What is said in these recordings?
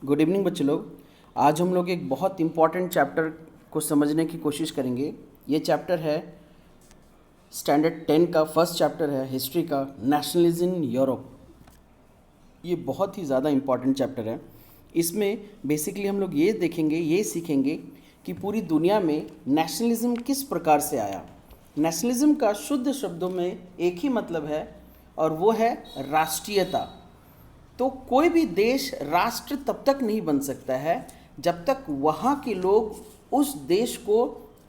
Good evening बच्चे लोग। आज हम लोग एक बहुत इम्पॉर्टेंट चैप्टर को समझने की कोशिश करेंगे। ये चैप्टर है स्टैंडर्ड 10 का फर्स्ट चैप्टर है हिस्ट्री का, नेशनलिज्म इन यूरोप। ये बहुत ही ज़्यादा इम्पॉर्टेंट चैप्टर है। इसमें बेसिकली हम लोग ये देखेंगे, ये सीखेंगे कि पूरी दुनिया में नेशनलिज्म किस प्रकार से आया। नेशनलिज्म का शुद्ध शब्दों में एक ही मतलब है और वो है राष्ट्रीयता। तो कोई भी देश राष्ट्र तब तक नहीं बन सकता है जब तक वहाँ के लोग उस देश को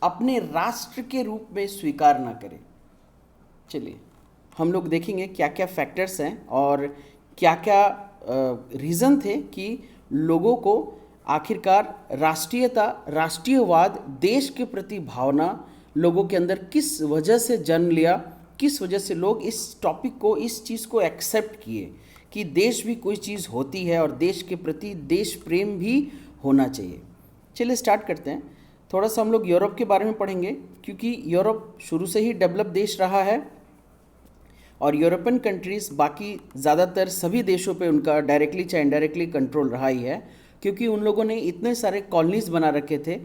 अपने राष्ट्र के रूप में स्वीकार ना करें। चलिए हम लोग देखेंगे क्या क्या फैक्टर्स हैं और क्या क्या रीज़न थे कि लोगों को आखिरकार राष्ट्रीयता, राष्ट्रीयवाद, देश के प्रति भावना लोगों के अंदर किस वजह से जन्म लिया, किस वजह से लोग इस टॉपिक को, इस चीज़ को एक्सेप्ट किए कि देश भी कोई चीज़ होती है और देश के प्रति देश प्रेम भी होना चाहिए। चलिए स्टार्ट करते हैं। थोड़ा सा हम लोग यूरोप के बारे में पढ़ेंगे क्योंकि यूरोप शुरू से ही डेवलप देश रहा है और यूरोपियन कंट्रीज़ बाकी ज़्यादातर सभी देशों पे उनका डायरेक्टली चाहे इनडायरेक्टली कंट्रोल रहा ही है, क्योंकि उन लोगों ने इतने सारे कॉलोनीज़ बना रखे थे।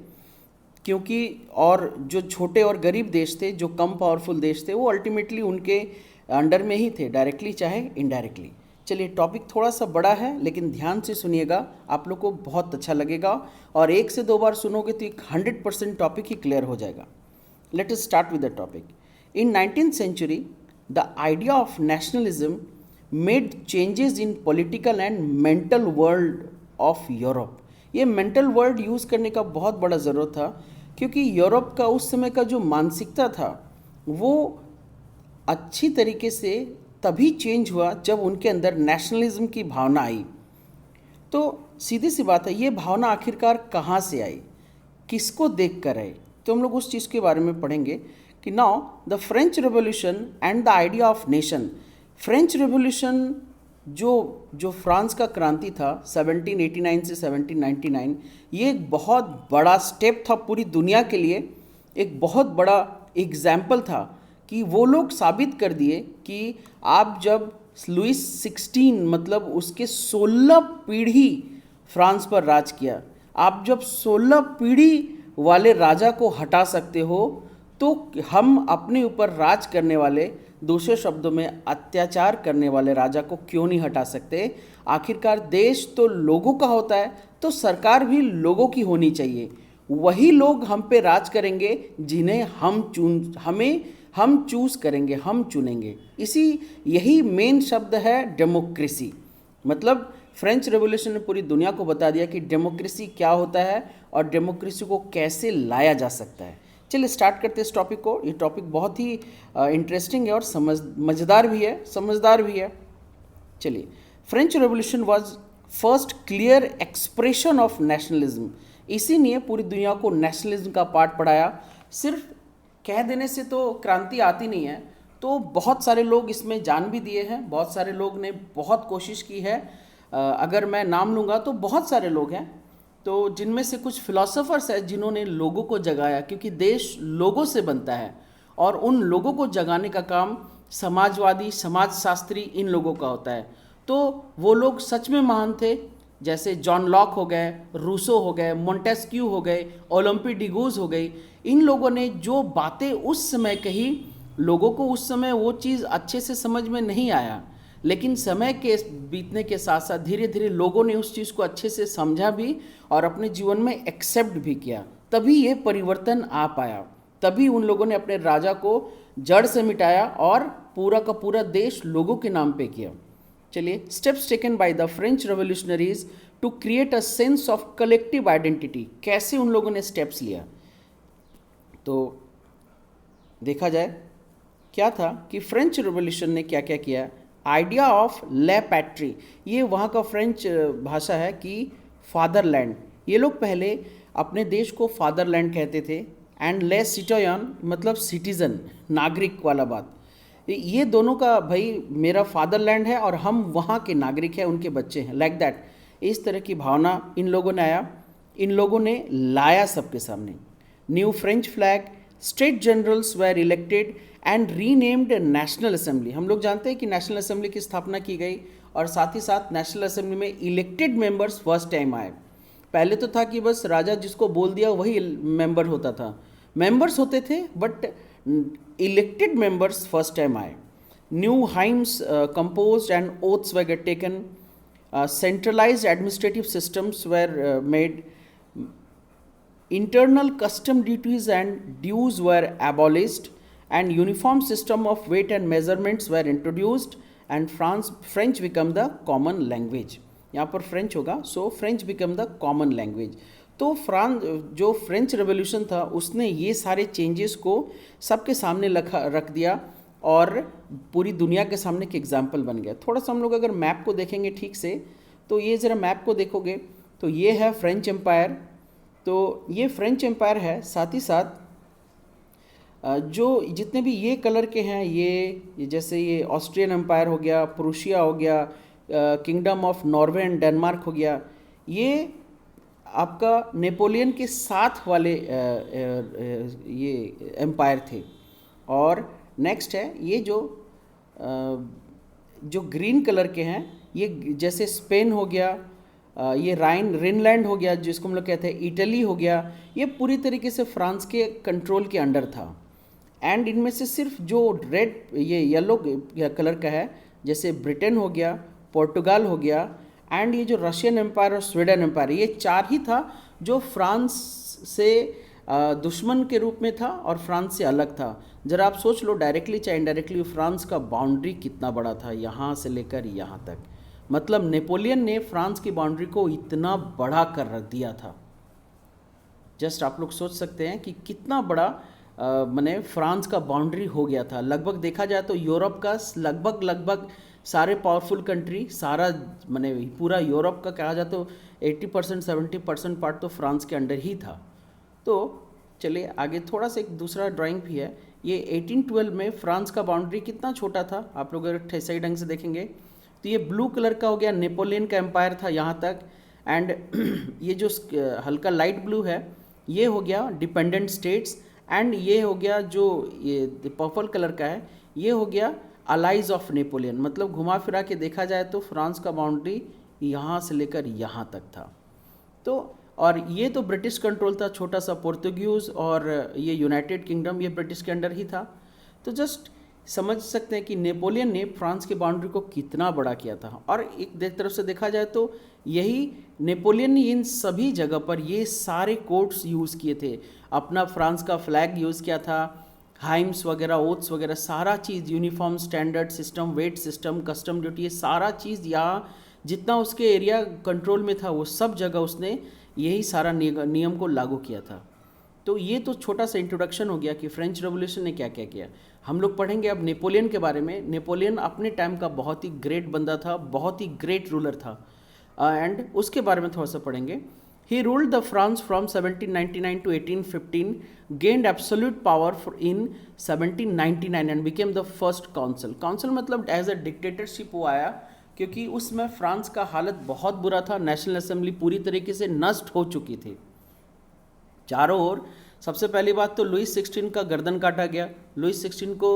क्योंकि और जो छोटे और गरीब देश थे, जो कम पावरफुल देश थे, वो अल्टीमेटली उनके अंडर में ही थे, डायरेक्टली चाहे इनडायरेक्टली। चलिए टॉपिक थोड़ा सा बड़ा है लेकिन ध्यान से सुनिएगा, आप लोग को बहुत अच्छा लगेगा और एक से दो बार सुनोगे तो 100% टॉपिक ही क्लियर हो जाएगा। Let us start with the topic. In 19th century the idea of nationalism made changes in political and mental world of Europe. ये मेंटल वर्ड यूज़ करने का बहुत बड़ा ज़रूरत था क्योंकि यूरोप का उस समय का जो मानसिकता था वो अच्छी तरीके से तभी चेंज हुआ जब उनके अंदर नेशनलिज्म की भावना आई। तो सीधी सी बात है, ये भावना आखिरकार कहाँ से आई, किसको देख कर आई, तो हम लोग उस चीज़ के बारे में पढ़ेंगे कि now the French revolution and the idea of nation. French revolution जो फ्रांस का क्रांति था 1789 से 1799, ये एक बहुत बड़ा स्टेप था पूरी दुनिया के लिए, एक बहुत बड़ा एग्जाम्पल था कि वो लोग साबित कर दिए कि आप जब लुइस 16 मतलब उसके 16 पीढ़ी फ्रांस पर राज किया, आप जब 16 पीढ़ी वाले राजा को हटा सकते हो तो हम अपने ऊपर राज करने वाले, दूसरे शब्दों में अत्याचार करने वाले राजा को क्यों नहीं हटा सकते। आखिरकार देश तो लोगों का होता है तो सरकार भी लोगों की होनी चाहिए। वही लोग हम पे राज करेंगे जिन्हें हम चूज़ करेंगे, हम चुनेंगे। यही मेन शब्द है डेमोक्रेसी। मतलब फ्रेंच रेवोल्यूशन ने पूरी दुनिया को बता दिया कि डेमोक्रेसी क्या होता है और डेमोक्रेसी को कैसे लाया जा सकता है। चलिए स्टार्ट करते हैं इस टॉपिक को। ये टॉपिक बहुत ही इंटरेस्टिंग है और मज़ेदार भी है, समझदार भी है। चलिए, French revolution was first clear expression of nationalism. इसीलिए पूरी दुनिया को नेशनलिज्म का पाठ पढ़ाया। सिर्फ कह देने से तो क्रांति आती नहीं है, तो बहुत सारे लोग इसमें जान भी दिए हैं, बहुत सारे लोग ने बहुत कोशिश की है। अगर मैं नाम लूँगा तो बहुत सारे लोग हैं, तो जिनमें से कुछ फिलोसोफर्स हैं जिन्होंने लोगों को जगाया, क्योंकि देश लोगों से बनता है और उन लोगों को जगाने का काम समाजवादी, समाजशास्त्री इन लोगों का होता है। तो वो लोग सच में महान थे, जैसे जॉन लॉक हो गए, रूसो हो गए, मोंटेस्क्यू हो गए, ओलंपी डिगोज हो गई। इन लोगों ने जो बातें उस समय कही, लोगों को उस समय वो चीज़ अच्छे से समझ में नहीं आया, लेकिन समय के बीतने के साथ साथ धीरे धीरे लोगों ने उस चीज़ को अच्छे से समझा भी और अपने जीवन में एक्सेप्ट भी किया। तभी ये परिवर्तन आ पाया, तभी उन लोगों ने अपने राजा को जड़ से मिटाया और पूरा का पूरा देश लोगों के नाम पे किया। चलिए, steps taken by the French revolutionaries to create a sense of collective identity. कैसे उन लोगों ने स्टेप्स लिया, तो देखा जाए क्या था कि फ्रेंच रेवोल्यूशन ने क्या क्या किया। आइडिया ऑफ ले पैट्री, ये वहाँ का फ्रेंच भाषा है कि फादरलैंड। ये लोग पहले अपने देश को फादरलैंड कहते थे एंड ले सिटोयन मतलब सिटीज़न, नागरिक वाला बात। ये दोनों का, भाई मेरा फादरलैंड है और हम वहाँ के नागरिक हैं, उनके बच्चे हैं, लाइक दैट। इस तरह की भावना इन लोगों ने इन लोगों ने लाया सबके सामने। New French flag, state generals were elected and renamed national assembly. हम लोग जानते हैं कि नेशनल असेंबली की स्थापना की गई और साथ ही साथ नेशनल असेंबली में इलेक्टेड मेंबर्स फर्स्ट टाइम आए। पहले तो था कि बस राजा जिसको बोल दिया वही मेंबर होता था, मेंबर्स होते थे but elected members first time आए। New hymns composed and oaths were get taken, centralized administrative systems were made, internal custom duties and dues were abolished, and uniform system of weight and measurements were introduced, and French become the common language। यहाँ पर French होगा, सो French become the common language. तो जो French revolution था उसने ये सारे changes को सबके सामने रख दिया और पूरी दुनिया के सामने एक एग्जाम्पल बन गया। थोड़ा सा हम लोग अगर मैप को देखेंगे ठीक से, तो ये ज़रा मैप को देखोगे तो ये है फ्रेंच एम्पायर। तो ये फ्रेंच एम्पायर है, साथ ही साथ जो जितने भी ये कलर के हैं, ये जैसे ये ऑस्ट्रियन एम्पायर हो गया, प्रूशिया हो गया, kingdom of Norway and Denmark हो गया, ये आपका नेपोलियन के साथ वाले ये एम्पायर थे। और नेक्स्ट है ये जो ग्रीन कलर के हैं, ये जैसे स्पेन हो गया, ये रिनलैंड हो गया जिसको हम लोग कहते हैं, इटली हो गया, ये पूरी तरीके से फ्रांस के कंट्रोल के अंडर था। एंड इनमें से सिर्फ जो रेड ये येलो कलर का है, जैसे ब्रिटेन हो गया, पोर्टुगाल हो गया, एंड ये जो रशियन एम्पायर और स्वीडन एम्पायर, ये चार ही था जो फ्रांस से दुश्मन के रूप में था और फ्रांस से अलग था। जरा आप सोच लो, डायरेक्टली चाहे इनडायरेक्टली फ्रांस का बाउंड्री कितना बड़ा था, यहाँ से लेकर यहाँ तक। मतलब नेपोलियन ने फ्रांस की बाउंड्री को इतना बड़ा कर रख दिया था। जस्ट आप लोग सोच सकते हैं कि कितना बड़ा माने फ्रांस का बाउंड्री हो गया था। लगभग देखा जाए तो यूरोप का लगभग सारे पावरफुल कंट्री, सारा माने पूरा यूरोप का कहा जाए तो 80% 70% पार्ट तो फ्रांस के अंडर ही था। तो चलिए आगे थोड़ा सा एक दूसरा ड्राइंग भी है। ये 1812 में फ्रांस का बाउंड्री कितना छोटा था, आप लोग अगर सही ढंग से देखेंगे तो ये ब्लू कलर का हो गया, नेपोलियन का एम्पायर था यहाँ तक। एंड ये जो हल्का लाइट ब्लू है ये हो गया डिपेंडेंट स्टेट्स, एंड ये हो गया जो ये पर्पल कलर का है ये हो गया अलाइज ऑफ नेपोलियन। मतलब घुमा फिरा के देखा जाए तो फ्रांस का बाउंड्री यहाँ से लेकर यहाँ तक था। तो और ये तो ब्रिटिश कंट्रोल था, छोटा सा पोर्तुगीज और ये यूनाइटेड किंगडम ये ब्रिटिश के अंडर ही था। तो जस्ट समझ सकते हैं कि नेपोलियन ने फ्रांस की बाउंड्री को कितना बड़ा किया था। और एक तरफ से देखा जाए तो यही नेपोलियन ने इन सभी जगह पर ये सारे कोड्स यूज़ किए थे, अपना फ्रांस का फ्लैग यूज़ किया था, हाइम्स वगैरह, ओथ्स वगैरह, सारा चीज़, uniform standard system, weight system, custom duty, ये सारा चीज़ यहाँ जितना उसके एरिया कंट्रोल में था वो सब जगह उसने यही सारा नियम को लागू किया था। तो ये तो छोटा सा इंट्रोडक्शन हो गया कि फ्रेंच रेवोल्यूशन ने क्या क्या किया। हम लोग पढ़ेंगे अब नेपोलियन के बारे में। नेपोलियन अपने टाइम का बहुत ही ग्रेट बंदा था, बहुत ही ग्रेट रूलर था, एंड उसके बारे में थोड़ा सा पढ़ेंगे। He ruled the France from 1799 to 1815, gained absolute power in 1799 and became the first consul। Council मतलब एज अ डिक्टेटरशिप वो आया क्योंकि उसमें फ्रांस का हालत बहुत बुरा था, नेशनल असेंबली पूरी तरीके से नष्ट हो चुकी थी चारों ओर। सबसे पहली बात तो लुइस 16 का गर्दन काटा गया। लुइस 16 को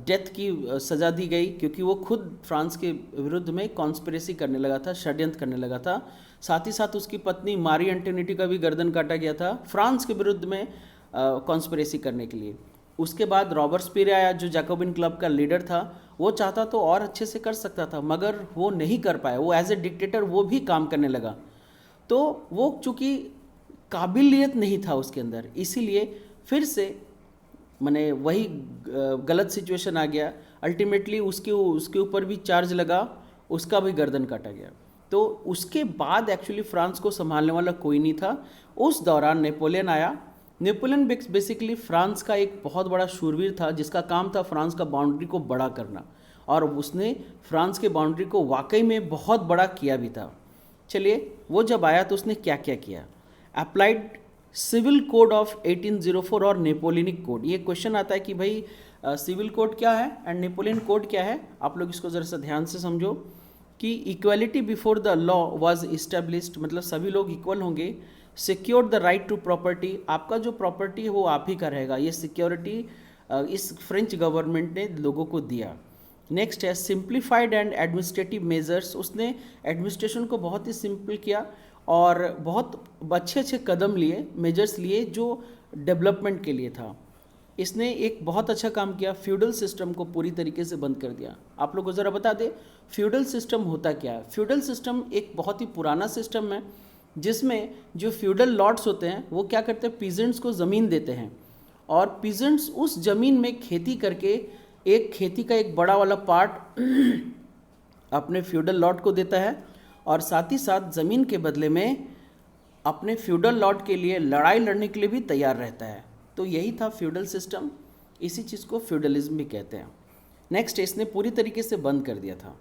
डेथ की सज़ा दी गई क्योंकि वो खुद फ्रांस के विरुद्ध में कॉन्स्पिरेसी करने लगा था, षड्यंत्र करने लगा था। साथ ही साथ उसकी पत्नी मारी एंटोनिटी का भी गर्दन काटा गया था फ्रांस के विरुद्ध में कॉन्स्पिरेसी करने के लिए। उसके बाद रॉबर्टस्पियर आया जो जैकोबिन क्लब का लीडर था। वो चाहता तो और अच्छे से कर सकता था मगर वो नहीं कर पाया। वो एज ए डिक्टेटर वो भी काम करने लगा, तो वो चूँकि काबिलियत नहीं था उसके अंदर, इसीलिए फिर से माने वही गलत सिचुएशन आ गया। अल्टीमेटली उसके ऊपर भी चार्ज लगा, उसका भी गर्दन काटा गया। तो उसके बाद एक्चुअली फ्रांस को संभालने वाला कोई नहीं था। उस दौरान नेपोलियन आया। नेपोलियन बेसिकली फ्रांस का एक बहुत बड़ा शूरवीर था जिसका काम था फ्रांस का बाउंड्री को बड़ा करना, और उसने फ्रांस के बाउंड्री को वाकई में बहुत बड़ा किया भी था। चलिए वो जब आया तो उसने क्या क्या किया। अप्लाइड सिविल कोड ऑफ 1804 और नेपोलियनिक कोड। ये क्वेश्चन आता है कि भाई सिविल कोड क्या है एंड नेपोलियन कोड क्या है। आप लोग इसको ज़रा सा ध्यान से समझो कि equality before the law was established, मतलब सभी लोग इक्वल होंगे। Secure the right to property, आपका जो प्रॉपर्टी है वो आप ही का रहेगा। ये सिक्योरिटी इस फ्रेंच गवर्नमेंट ने लोगों को दिया। नेक्स्ट है सिंप्लीफाइड एंड एडमिनिस्ट्रेटिव मेजर्स, उसने एडमिनिस्ट्रेशन को बहुत ही सिंपल किया और बहुत अच्छे अच्छे कदम लिए, मेजर्स लिए जो डेवलपमेंट के लिए था। इसने एक बहुत अच्छा काम किया, फ्यूडल सिस्टम को पूरी तरीके से बंद कर दिया। आप लोग को ज़रा बता दें फ्यूडल सिस्टम होता क्या है। फ्यूडल सिस्टम एक बहुत ही पुराना सिस्टम है जिसमें जो फ्यूडल लॉर्ड्स होते हैं वो क्या करते हैं, पीजेंट्स को ज़मीन देते हैं और पीजेंट्स उस ज़मीन में खेती करके एक खेती का एक बड़ा वाला पार्ट अपने फ्यूडल लॉर्ड को देता है और साथ ही साथ ज़मीन के बदले में अपने फ्यूडल लॉर्ड के लिए लड़ाई लड़ने के लिए भी तैयार रहता है। तो यही था फ्यूडल सिस्टम, इसी चीज़ को फ्यूडलिज्म भी कहते हैं। नेक्स्ट इसने पूरी तरीके से बंद कर दिया था।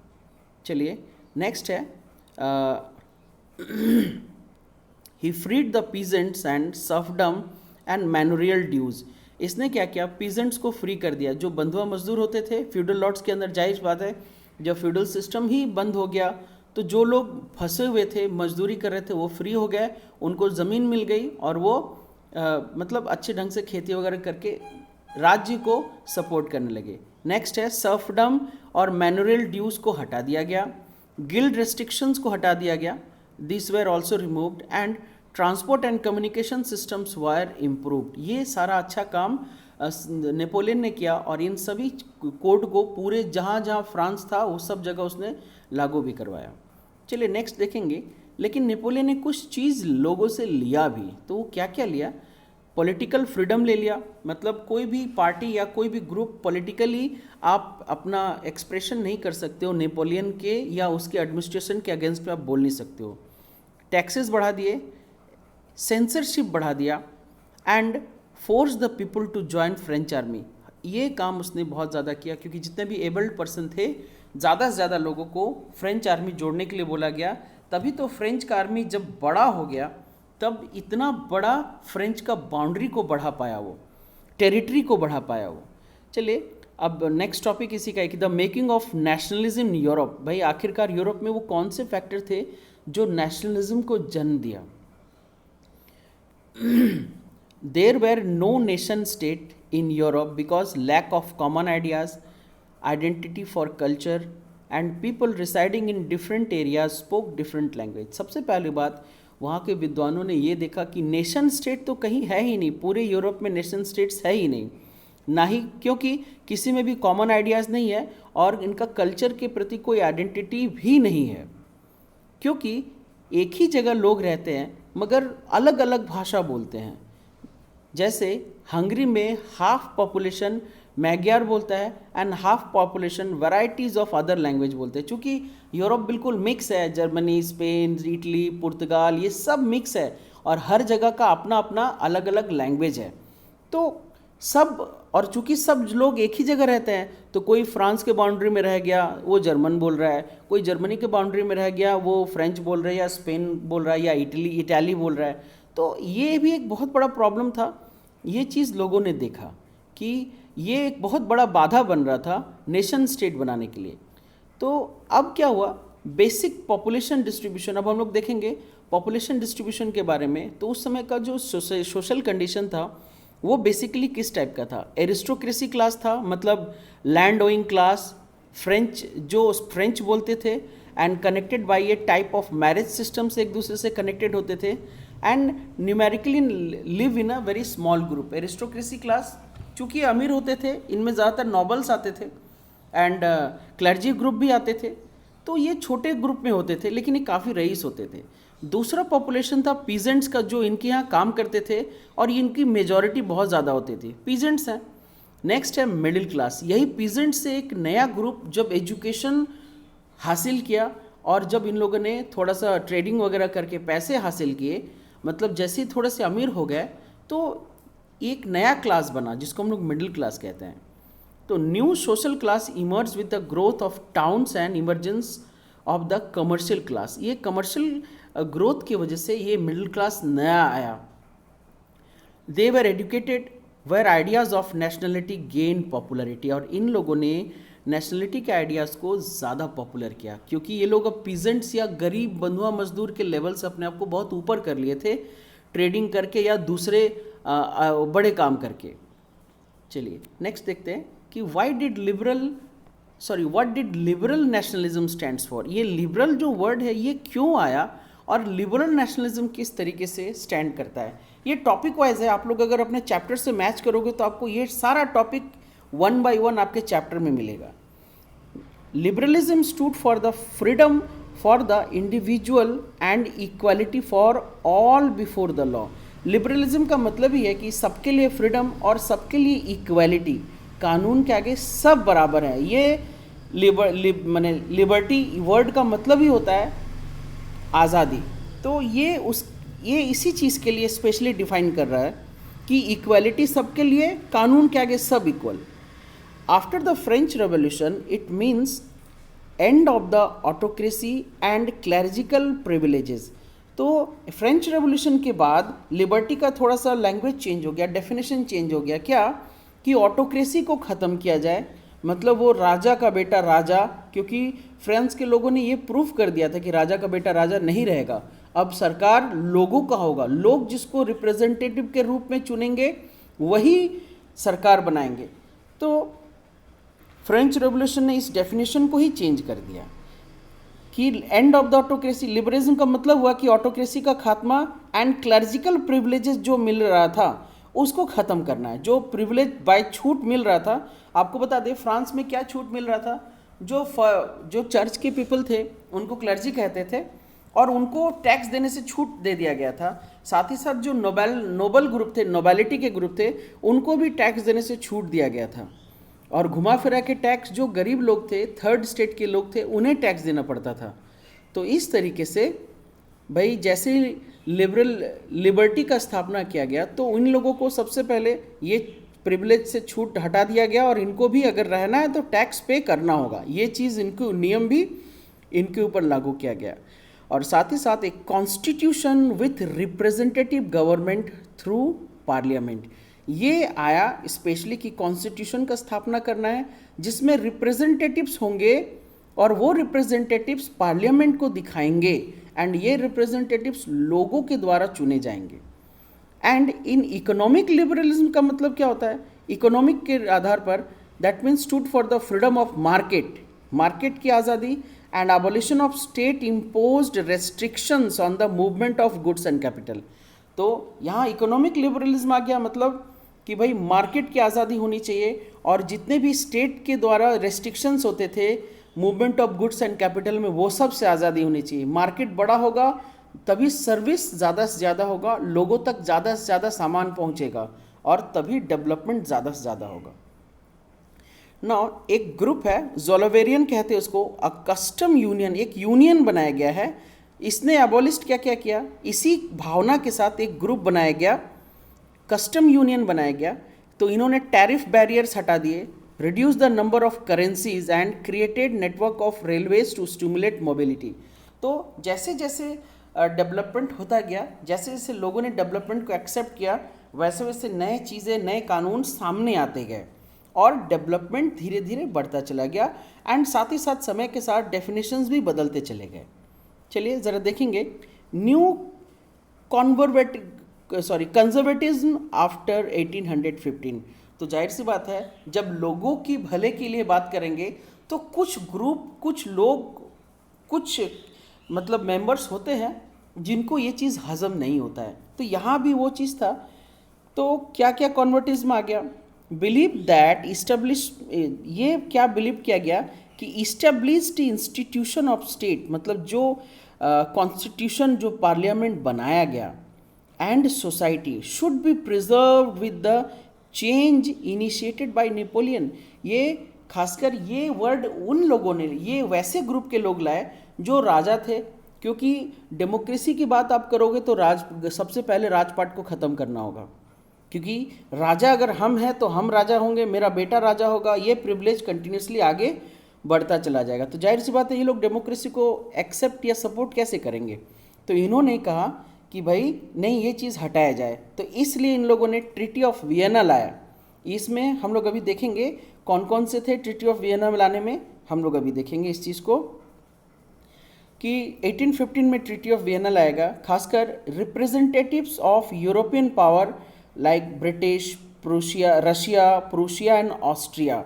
चलिए नेक्स्ट है ही freed the peasants and serfdom and manorial dues. इसने क्या किया, पीजेंट्स को फ्री कर दिया। जो बंधुआ मजदूर होते थे फ्यूडल लॉर्ड्स के अंदर, जायज़ बात है, जब फ्यूडल सिस्टम ही बंद हो गया तो जो लोग फंसे हुए थे मजदूरी कर रहे थे वो फ्री हो गए, उनको ज़मीन मिल गई और वो मतलब अच्छे ढंग से खेती वगैरह करके राज्य को सपोर्ट करने लगे। नेक्स्ट है सर्फडम और मैनुअल ड्यूज को हटा दिया गया, गिल्ड रेस्ट्रिक्शंस को हटा दिया गया, this were also removed and transport and communication systems were improved. ये सारा अच्छा काम नेपोलियन ने किया और इन सभी कोड को पूरे जहाँ जहाँ फ्रांस था वो सब जगह उसने लागू भी करवाया। चलिए नेक्स्ट देखेंगे। लेकिन नेपोलियन ने कुछ चीज़ लोगों से लिया भी, तो वो क्या क्या लिया, पॉलिटिकल फ्रीडम ले लिया, मतलब कोई भी पार्टी या कोई भी ग्रुप पॉलिटिकली आप अपना एक्सप्रेशन नहीं कर सकते हो नेपोलियन के या उसके एडमिनिस्ट्रेशन के अगेंस्ट में आप बोल नहीं सकते हो। टैक्सेस बढ़ा दिए, सेंसरशिप बढ़ा दिया and force the people to join French army. ये काम उसने बहुत ज़्यादा किया क्योंकि जितने भी एबल्ड पर्सन थे ज़्यादा से ज़्यादा लोगों को फ्रेंच आर्मी जोड़ने के लिए बोला गया। तभी तो फ्रेंच का आर्मी जब बड़ा हो गया तब इतना बड़ा फ्रेंच का बाउंड्री को बढ़ा पाया, वो टेरिटरी को बढ़ा पाया वो। चलिए अब नेक्स्ट टॉपिक इसी का है कि the making of nationalism in Europe. भाई आखिरकार यूरोप में वो कौन से फैक्टर थे जो नेशनलिज्म को जन्म दिया। There were no nation state in Europe because lack of common ideas, identity for culture and people residing in different areas spoke different language. सबसे पहली बात वहाँ के विद्वानों ने ये देखा कि नेशन स्टेट तो कहीं है ही नहीं, पूरे यूरोप में नेशन स्टेट्स है ही नहीं, ना ही क्योंकि किसी में भी कॉमन आइडियाज़ नहीं है और इनका कल्चर के प्रति कोई आइडेंटिटी भी नहीं है, क्योंकि एक ही जगह लोग रहते हैं मगर अलग अलग भाषा बोलते हैं। जैसे हंगरी में हाफ पॉपुलेशन मैग्यार बोलता है and half population varieties of other language बोलते हैं। चूँकि यूरोप बिल्कुल मिक्स है, जर्मनी, स्पेन, इटली, पुर्तगाल, ये सब मिक्स है और हर जगह का अपना अपना अलग अलग लैंग्वेज है। तो सब, और चूँकि सब लोग एक ही जगह रहते हैं तो कोई फ्रांस के बाउंड्री में रह गया वो जर्मन बोल रहा है, कोई जर्मनी के बाउंड्री में रह गया वो फ्रेंच बोल रहा है या स्पेन बोल रहा है या इटाली बोल रहा है। तो ये भी एक बहुत बड़ा प्रॉब्लम था। ये चीज़ लोगों ने देखा कि ये एक बहुत बड़ा बाधा बन रहा था नेशन स्टेट बनाने के लिए। तो अब क्या हुआ, बेसिक पॉपुलेशन डिस्ट्रीब्यूशन। अब हम लोग देखेंगे पॉपुलेशन डिस्ट्रीब्यूशन के बारे में। तो उस समय का जो सोशल कंडीशन था वो बेसिकली किस टाइप का था, एरिस्टोक्रेसी क्लास था, मतलब लैंड ओइंग क्लास, फ्रेंच जो फ्रेंच बोलते थे and connected by A type of marriage system से एक दूसरे से कनेक्टेड होते थे and numerically live in a very small group. Aristocracy class चूँकि अमीर होते थे, इनमें ज़्यादातर नॉबल्स आते थे एंड क्लर्जी ग्रुप भी आते थे, तो ये छोटे ग्रुप में होते थे लेकिन ये काफ़ी रईस होते थे। दूसरा पॉपुलेशन था पीजेंट्स का, जो इनके यहाँ काम करते थे और इनकी मेजॉरिटी बहुत ज़्यादा होती थी, पीजेंट्स हैं। नेक्स्ट है मिडिल क्लास। यही पीजेंट्स से एक नया ग्रुप जब एजुकेशन हासिल किया और जब इन लोगों ने थोड़ा सा ट्रेडिंग वगैरह करके पैसे हासिल किए, मतलब जैसे ही थोड़े से अमीर हो गए तो एक नया क्लास बना जिसको हम लोग मिडिल क्लास कहते हैं। तो new social class emerge with the growth of towns and emergence of the commercial class. ये कमर्शियल ग्रोथ की वजह से ये मिडिल क्लास नया आया। They were educated where ideas of nationality gain popularity. और इन लोगों ने नेशनलिटी के आइडियाज़ को ज़्यादा पॉपुलर किया क्योंकि ये लोग अब पीजेंट्स या गरीब बंधुआ मजदूर के लेवल से अपने आप को बहुत ऊपर कर लिए थे, ट्रेडिंग करके या दूसरे बड़े काम करके। चलिए नेक्स्ट देखते हैं कि what did liberal nationalism stands for. ये लिबरल जो वर्ड है ये क्यों आया और लिबरल नेशनलिज्म किस तरीके से स्टैंड करता है। ये टॉपिक वाइज है, आप लोग अगर अपने चैप्टर से मैच करोगे तो आपको ये सारा टॉपिक 1 by 1 आपके चैप्टर में मिलेगा। Liberalism stood for the freedom for the individual and equality for all before the law. Liberalism का मतलब ही है कि सबके लिए फ्रीडम और सबके लिए इक्वालिटी, कानून के आगे सब बराबर है। ये लिबर्टी वर्ड का मतलब ही होता है आज़ादी। तो ये इसी चीज़ के लिए स्पेशली डिफाइन कर रहा है कि इक्वालिटी सबके लिए, कानून के आगे सब equal. After the French revolution it means end of the autocracy and clerical privileges. तो फ्रेंच रेवोल्यूशन के बाद लिबर्टी का थोड़ा सा लैंग्वेज चेंज हो गया, डेफिनेशन चेंज हो गया। क्या कि ऑटोक्रेसी को ख़त्म किया जाए, मतलब वो राजा का बेटा राजा, क्योंकि फ्रांस के लोगों ने ये प्रूफ कर दिया था कि राजा का बेटा राजा नहीं रहेगा, अब सरकार लोगों का होगा, लोग जिसको रिप्रेजेंटेटिव के रूप में चुनेंगे वही सरकार बनाएंगे। तो फ्रेंच रेवोल्यूशन ने इस डेफिनेशन को ही चेंज कर दिया कि and of the autocracy. Liberalism का मतलब हुआ कि ऑटोक्रेसी का खात्मा एंड क्लर्जिकल प्रिविलेजेस जो मिल रहा था उसको ख़त्म करना है। जो प्रिविलेज बाय छूट मिल रहा था, आपको बता दें फ्रांस में क्या छूट मिल रहा था, जो चर्च के पीपल थे उनको क्लर्जी कहते थे और उनको टैक्स देने से छूट दे दिया गया था। साथ ही साथ जो नोबल ग्रुप थे, नोबेलिटी के ग्रुप थे, उनको भी टैक्स देने से छूट दिया गया था। और घुमा फिरा के टैक्स जो गरीब लोग थे, थर्ड स्टेट के लोग थे, उन्हें टैक्स देना पड़ता था। तो इस तरीके से भाई जैसे लिबर्टी का स्थापना किया गया तो इन लोगों को सबसे पहले ये प्रिविलेज से छूट हटा दिया गया और इनको भी अगर रहना है तो टैक्स पे करना होगा। ये चीज़ इनको नियम भी इनके ऊपर लागू किया गया। और साथ ही साथ एक constitution with representative government through parliament ये आया, स्पेशली कि कॉन्स्टिट्यूशन का स्थापना करना है जिसमें रिप्रेजेंटेटिव्स होंगे और वो रिप्रेजेंटेटिव्स पार्लियामेंट को दिखाएंगे एंड ये रिप्रेजेंटेटिव्स लोगों के द्वारा चुने जाएंगे। एंड इन इकोनॉमिक लिबरलिज्म का मतलब क्या होता है, इकोनॉमिक के आधार पर that means stood for the freedom of market की आज़ादी and abolition of state imposed restrictions on the movement of goods and capital. तो यहाँ इकोनॉमिक लिबरलिज्म आ गया, मतलब कि भाई मार्केट की आज़ादी होनी चाहिए और जितने भी स्टेट के द्वारा रेस्ट्रिक्शंस होते थे movement of goods and capital में, वो सब से आज़ादी होनी चाहिए। मार्केट बड़ा होगा तभी सर्विस ज़्यादा से ज़्यादा होगा, लोगों तक ज़्यादा से ज़्यादा सामान पहुँचेगा और तभी डेवलपमेंट ज़्यादा से ज़्यादा होगा। नाउ एक ग्रुप है, जोलोवेरियन कहते हैं उसको, अ कस्टम यूनियन, एक यूनियन बनाया गया है। इसने एबॉलिस्ट क्या क्या किया, इसी भावना के साथ एक ग्रुप बनाया गया, कस्टम यूनियन बनाया गया। तो इन्होंने टैरिफ बैरियर्स हटा दिए, reduce the number of currencies and created network of railways to stimulate mobility. तो जैसे जैसे डेवलपमेंट होता गया, जैसे जैसे लोगों ने डेवलपमेंट को एक्सेप्ट किया, वैसे वैसे नए चीज़ें, नए कानून सामने आते गए और डेवलपमेंट धीरे धीरे बढ़ता चला गया एंड साथ ही साथ समय के साथ डेफिनेशंस भी बदलते चले गए। चलिए ज़रा देखेंगे न्यू कंजर्वेटिज्म आफ्टर 1815। तो जाहिर सी बात है जब लोगों की भले के लिए बात करेंगे तो कुछ ग्रुप, कुछ लोग, कुछ मतलब मेंबर्स होते हैं जिनको ये चीज़ हजम नहीं होता है। तो यहाँ भी वो चीज़ था। तो क्या क्या कन्वर्टिज्म आ गया, बिलीव दैट इस्टेब्लिश, ये क्या बिलीव किया गया कि इस्टेब्लिश्ड इंस्टीट्यूशन ऑफ स्टेट, मतलब जो कॉन्स्टिट्यूशन जो पार्लियामेंट बनाया गया and society should be preserve with the change initiated by Napoleon. ये खासकर ये वर्ड उन लोगों ने, ये वैसे ग्रुप के लोग लाए जो राजा थे, क्योंकि डेमोक्रेसी की बात आप करोगे तो सबसे पहले राजपाट को ख़त्म करना होगा, क्योंकि राजा अगर हम हैं तो हम राजा होंगे, मेरा बेटा राजा होगा, ये प्रिविलेज कंटिन्यूसली आगे बढ़ता चला जाएगा। तो जाहिर सी बात है ये लोग डेमोक्रेसी को एक्सेप्ट या सपोर्ट कैसे करेंगे। तो इन्होंने कहा कि भाई नहीं, ये चीज़ हटाया जाए। तो इसलिए इन लोगों ने ट्रीटी ऑफ वियना लाया। इसमें हम लोग अभी देखेंगे कौन कौन से थे ट्रीटी ऑफ वियना लाने में, हम लोग अभी देखेंगे इस चीज़ को कि 1815 में ट्रीटी ऑफ वियना लाएगा। खासकर representatives of European power like British, Prussia and Austria,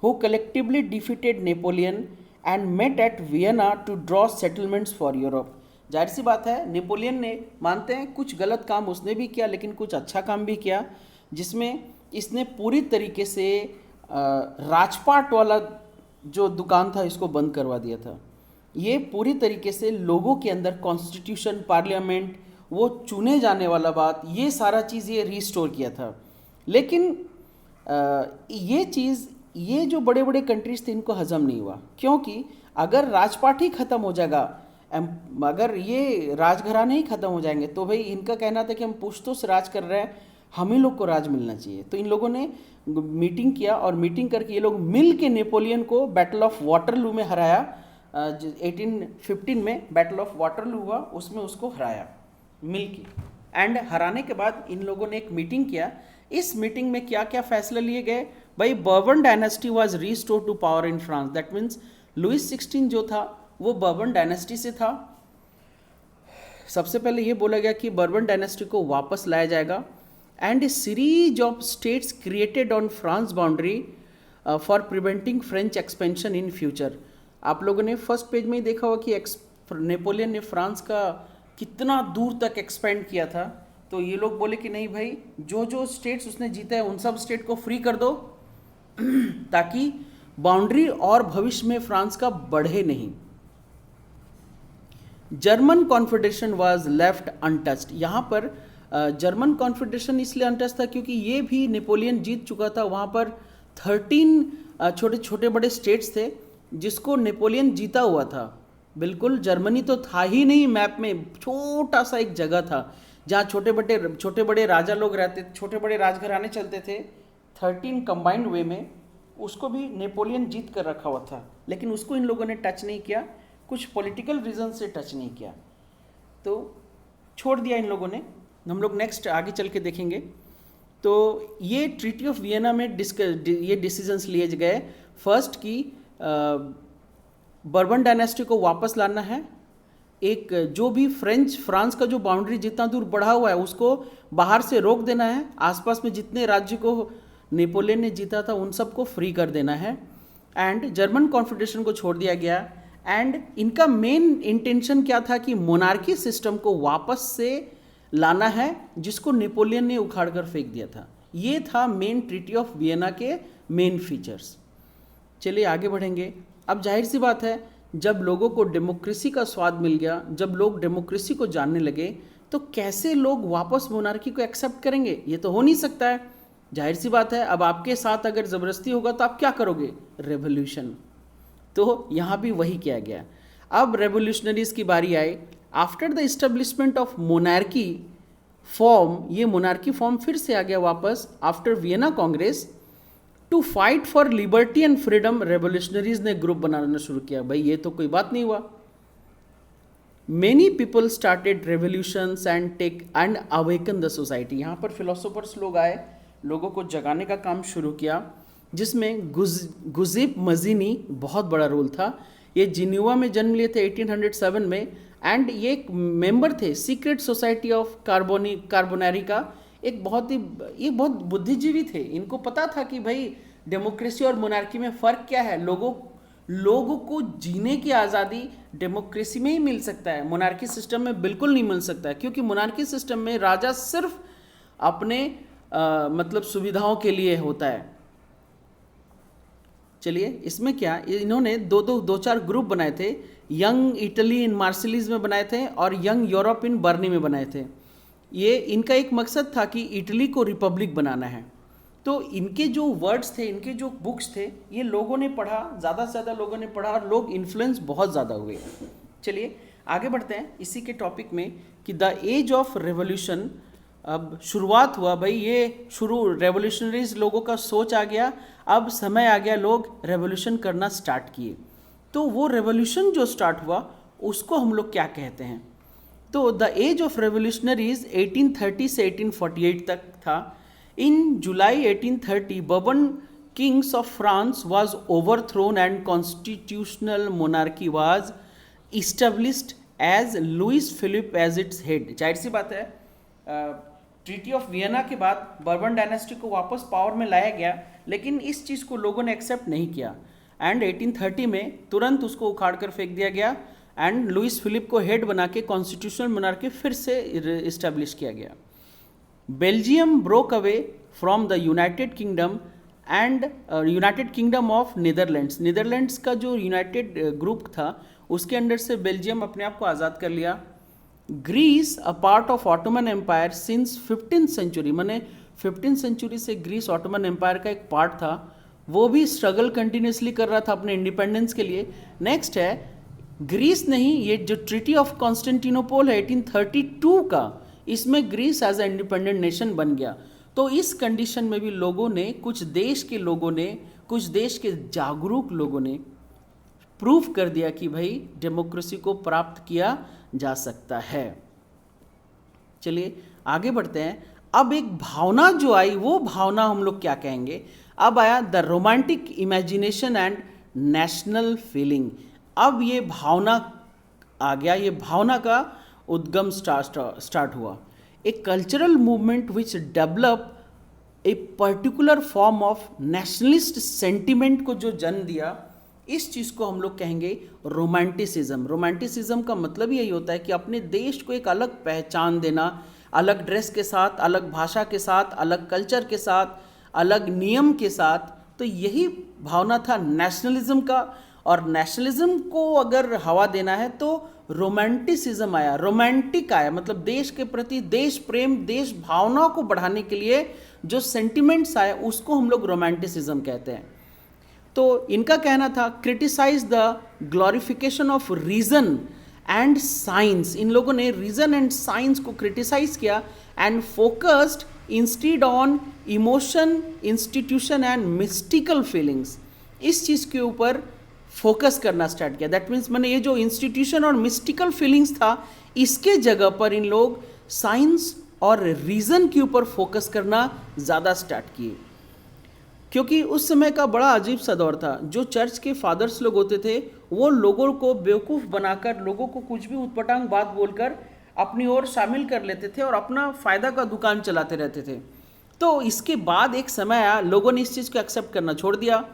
who collectively defeated Napoleon and met at Vienna to draw settlements for Europe. जाहिर सी बात है, नेपोलियन ने, मानते हैं कुछ गलत काम उसने भी किया लेकिन कुछ अच्छा काम भी किया, जिसमें इसने पूरी तरीके से राजपाट वाला जो दुकान था इसको बंद करवा दिया था। ये पूरी तरीके से लोगों के अंदर कॉन्स्टिट्यूशन, पार्लियामेंट, वो चुने जाने वाला बात, ये सारा चीज़ ये रिस्टोर किया था। लेकिन ये चीज़, ये जो बड़े बड़े कंट्रीज थे इनको हजम नहीं हुआ, क्योंकि अगर राजपाट ही ख़त्म हो जाएगा, अगर ये राजघराने ही ख़त्म हो जाएंगे तो भाई इनका कहना था कि हम पुश्तों से राज कर रहे हैं, हम ही लोग को राज मिलना चाहिए। तो इन लोगों ने मीटिंग किया और मीटिंग करके ये लोग मिल के नेपोलियन को बैटल ऑफ वाटरलू में हराया। 1815 में बैटल ऑफ वाटरलू हुआ, उसमें उसको हराया मिल के। एंड हराने के बाद इन लोगों ने एक मीटिंग किया। इस मीटिंग में क्या क्या फैसले लिए गए भाई? Bourbon dynasty was restore to power in France. That means Louis 16 जो था वो बर्बन डायनेस्टी से था। सबसे पहले ये बोला गया कि बर्बन डायनेस्टी को वापस लाया जाएगा and A series of states created on France boundary for preventing French expansion in future. आप लोगों ने फर्स्ट पेज में ही देखा होगा कि नेपोलियन ने फ्रांस का कितना दूर तक एक्सपेंड किया था। तो ये लोग बोले कि नहीं भाई, जो जो स्टेट्स उसने जीता है उन सब स्टेट को फ्री कर दो ताकि बाउंड्री और भविष्य में फ्रांस का बढ़े नहीं। German confederation was left untouched. यहाँ पर जर्मन कॉन्फेडरेशन इसलिए अनटच्ड था क्योंकि ये भी नेपोलियन जीत चुका था। वहाँ पर 13 छोटे छोटे बड़े स्टेट्स थे जिसको नेपोलियन जीता हुआ था। बिल्कुल जर्मनी तो था ही नहीं मैप में, छोटा सा एक जगह था जहाँ छोटे बड़े राजा लोग रहते, छोटे बड़े राजघराने चलते थे। 13 कंबाइंड वे में उसको भी नेपोलियन जीत कर रखा हुआ था, लेकिन उसको इन लोगों ने टच नहीं किया, कुछ पॉलिटिकल रीजन से टच नहीं किया, तो छोड़ दिया इन लोगों ने। हम लोग नेक्स्ट आगे चल के देखेंगे। तो ये ट्रीटी ऑफ वियना में ये डिसीजंस लिए गए। फर्स्ट की बर्बन डायनेस्टी को वापस लाना है, एक जो भी फ्रांस का जो बाउंड्री जितना दूर बढ़ा हुआ है उसको बाहर से रोक देना है, आसपास में जितने राज्य को नेपोलियन ने जीता था उन सबको फ्री कर देना है, एंड जर्मन कॉन्फेडरेशन को छोड़ दिया गया। एंड इनका मेन इंटेंशन क्या था कि मोनार्की सिस्टम को वापस से लाना है जिसको नेपोलियन ने उखाड़ कर फेंक दिया था। ये था मेन ट्रीटी ऑफ वियना के मेन फीचर्स। चलिए आगे बढ़ेंगे। अब जाहिर सी बात है, जब लोगों को डेमोक्रेसी का स्वाद मिल गया, जब लोग डेमोक्रेसी को जानने लगे, तो कैसे लोग वापस मोनार्की को एक्सेप्ट करेंगे? ये तो हो नहीं सकता है। जाहिर सी बात है, अब आपके साथ अगर ज़बरदस्ती होगा तो आप क्या करोगे? रेवोल्यूशन। तो यहाँ भी वही किया गया। अब रेवोल्यूशनरीज की बारी आई। After the establishment of monarchy form, ये मोनार्की फॉर्म फिर से आ गया वापस after Vienna congress. To fight for liberty and freedom, revolutionaries ने ग्रुप बनाना शुरू किया। भाई ये तो कोई बात नहीं हुआ। Many people started revolutions and awaken the society. यहाँ पर फिलोसोफर्स लोग आए, लोगों को जगाने का काम शुरू किया, जिसमें गुज़िप मजीनी बहुत बड़ा रोल था। ये जिनेवा में जन्म लिए थे 1807 में, एंड ये एक मेंबर थे सीक्रेट सोसाइटी ऑफ कार्बोनेरी का। ये बहुत बुद्धिजीवी थे। इनको पता था कि भाई डेमोक्रेसी और मोनार्की में फ़र्क क्या है। लोगों को जीने की आज़ादी डेमोक्रेसी में ही मिल सकता है, मोनार्की सिस्टम में बिल्कुल नहीं मिल सकता है, क्योंकि मोनार्की सिस्टम में राजा सिर्फ अपने मतलब सुविधाओं के लिए होता है। चलिए इसमें क्या, इन्होंने दो चार ग्रुप बनाए थे। यंग इटली इन मार्सिलीज में बनाए थे और यंग यूरोप इन बर्नी में बनाए थे। ये इनका एक मकसद था कि इटली को रिपब्लिक बनाना है। तो इनके जो वर्ड्स थे, इनके जो बुक्स थे, ये लोगों ने पढ़ा, ज़्यादा से ज़्यादा लोगों ने पढ़ा और लोग इन्फ्लुएंस बहुत ज़्यादा हुए। चलिए आगे बढ़ते हैं इसी के टॉपिक में कि द एज ऑफ रेवोल्यूशन। अब शुरुआत हुआ भाई, ये रेवोल्यूशनरीज लोगों का सोच आ गया, अब समय आ गया, लोग रेवोल्यूशन करना स्टार्ट किए। तो वो रेवोल्यूशन जो स्टार्ट हुआ उसको हम लोग क्या कहते हैं? तो द एज ऑफ रेवोल्यूशनरीज 1830 से 1848 तक था। In July 1830 Bourbon kings of France was overthrown and constitutional monarchy was established as Louis Philippe as its head. जाहिर सी बात है, ट्रीटी ऑफ वियना के बाद बर्बन डायनेस्टी को वापस पावर में लाया गया, लेकिन इस चीज़ को लोगों ने एक्सेप्ट नहीं किया एंड 1830 में तुरंत उसको उखाड़ कर फेंक दिया गया एंड लुइस फिलिप को हेड बना के कॉन्स्टिट्यूशनल मोनार्की फिर से इस्टेब्लिश किया गया। Belgium broke away from the United kingdom and United kingdom of Netherlands. Netherlands का जो यूनाइटेड ग्रुप था उसके अंडर से बेल्जियम अपने आप को आज़ाद कर लिया। Greece a part of Ottoman Empire since 15th century, माने 15th सेंचुरी से ग्रीस ऑटोमन एम्पायर का एक पार्ट था, वो भी स्ट्रगल कंटिन्यूसली कर रहा था अपने इंडिपेंडेंस के लिए। नेक्स्ट है ग्रीस नहीं, ये जो ट्रीटी ऑफ कॉन्स्टेंटिनोपल है 1832 का, इसमें Greece as a independent nation बन गया। तो इस कंडीशन में भी लोगों ने, कुछ देश के लोगों ने, कुछ देश के जागरूक लोगों ने प्रूफ कर दिया कि भाई डेमोक्रेसी को प्राप्त किया जा सकता है। चलिए आगे बढ़ते हैं। अब एक भावना जो आई, वो भावना हम लोग क्या कहेंगे, अब आया the romantic imagination and national feeling. अब ये भावना आ गया, ये भावना का उद्गम स्टार्ट हुआ। A cultural movement which develop a particular form of nationalist sentiment को जो जन्म दिया, इस चीज़ को हम लोग कहेंगे रोमांटिसिज्म। रोमांटिसिज्म का मतलब यही होता है कि अपने देश को एक अलग पहचान देना, अलग ड्रेस के साथ, अलग भाषा के साथ, अलग कल्चर के साथ, अलग नियम के साथ। तो यही भावना था नेशनलिज्म का, और नेशनलिज्म को अगर हवा देना है तो रोमांटिसिज्म आया, रोमांटिक आया, मतलब देश के प्रति देश प्रेम, देश भावना को बढ़ाने के लिए जो सेंटिमेंट्स आए उसको हम लोग रोमांटिसिज्म कहते हैं। तो इनका कहना था criticise the glorification of reason and science. इन लोगों ने रीजन एंड साइंस को क्रिटिसाइज किया and focused instead on emotion, institution and mystical feelings. इस चीज़ के ऊपर फोकस करना स्टार्ट किया। दैट मीन्स मैंने ये जो इंस्टीट्यूशन और मिस्टिकल फीलिंग्स था, इसके जगह पर इन लोग साइंस और रीज़न के ऊपर फोकस करना ज़्यादा स्टार्ट किए, क्योंकि उस समय का बड़ा अजीब सा दौर था। जो चर्च के फादर्स लोग होते थे वो लोगों को बेवकूफ़ बनाकर, लोगों को कुछ भी उटपटांग बात बोलकर अपनी ओर शामिल कर लेते थे और अपना फ़ायदा का दुकान चलाते रहते थे। तो इसके बाद एक समय आया, लोगों ने इस चीज़ को एक्सेप्ट करना छोड़ दिया।